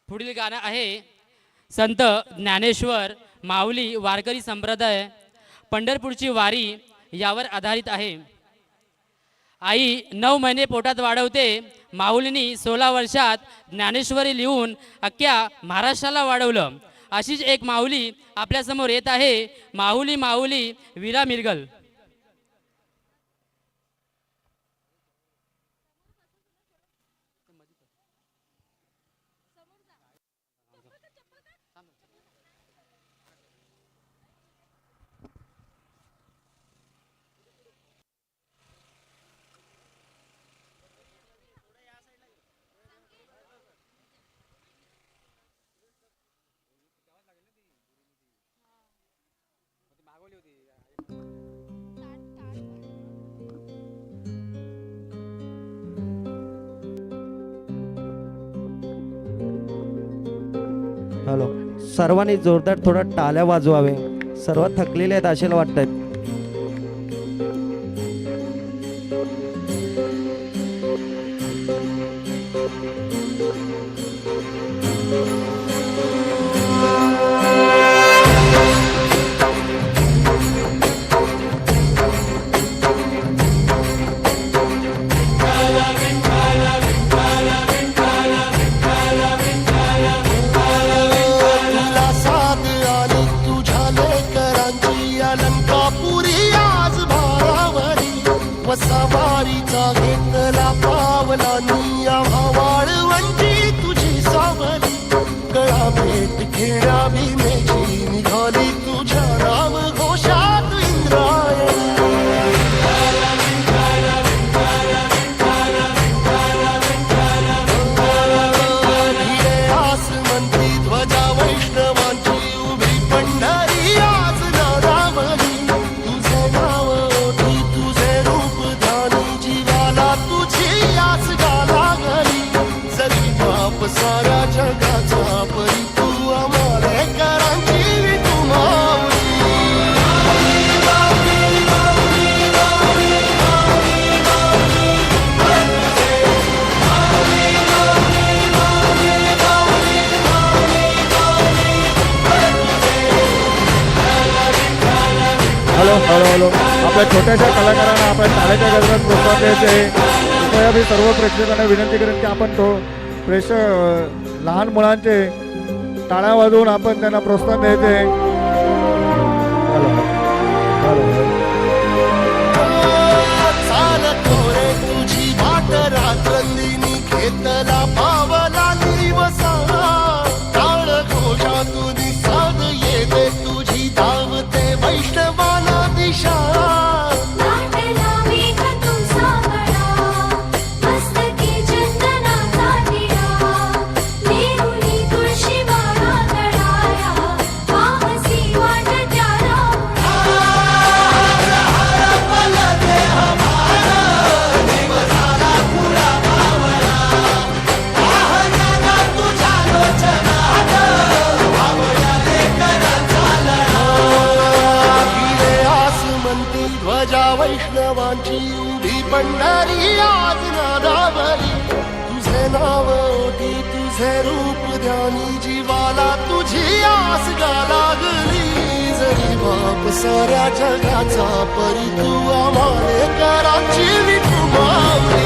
पुढील गाणं आहे संत ज्ञानेश्वर माऊली वारकरी संप्रदाय पंढरपूरची वारी यावर आधारित आहे। आई 9 महिने पोटात वाढवते, माऊलींनी 16 वर्षात ज्ञानेश्वरी लिहून अख्ख्या महाराष्ट्राला वाढवलं। अशीच एक माऊली आपल्यासमोर येत आहे, माऊली माऊली विरा मिरगल। हॅलो, सर्वांनी जोरदार थोडा टाळ्या वाजवावे। सर्व थकलेले आहेत असे वाटतात। सवारीचा घेतला पावला निया वाळवंची तुझी सावली गळा भेट घेण्या भीमेची निघाली तुझ्या राम घोषात इंद्रायणी। आसमंती ध्वजा वैष्णवांची उभी पंढरी आज नारावली तुझे नाव ओठी तुझे रूप तुझी आस गाला गली जरी बाप साऱ्या जगाचा परी तू आम्हाले करांची तू माऊली। हॅलो हॅलो हॅलो, आपल्या छोट्याशा कलाकारांना आपण टाळ्याच्या गजरात प्रोत्साहन द्यायचे आहे। कृपया मी सर्व प्रेक्षकांना विनंती करेन की आपण तो लहान मुलांचे टाळ्या वाजवून आपण त्यांना प्रोत्साहन द्यायचे आहे। चालतो रे तुझी वाट रात्रंदिनी घेतला पावला दिवसा टाळ घोषातून साध येते तुझी धावते वैष्णवाला दिशा। वैष्णवांची उभी पंढरी आज नादावली तुझे नाव ओठी तुझे रूप ध्यानी जीवाला तुझी आस लागली जरी बाप साऱ्या जगाचा परी तू आम्हाले करांची तू माऊली।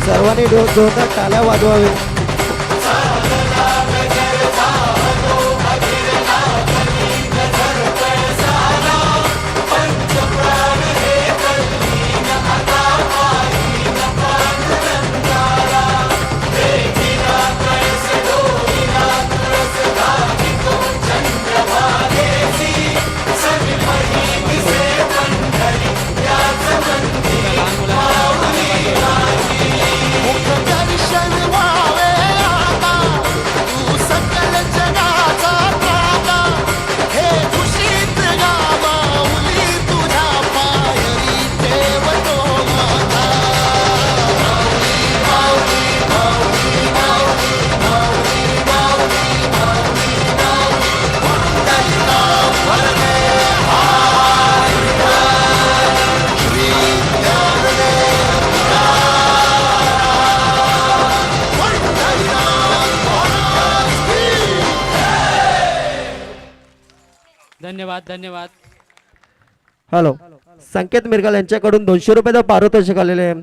सर्वांनी जोरदार टाळ्या वाजवावे। धन्यवाद धन्यवाद. हॅलो, संकेत मिरगल यांच्याकडून 200 रुपयाचं पारितोषिक आलेले आहे.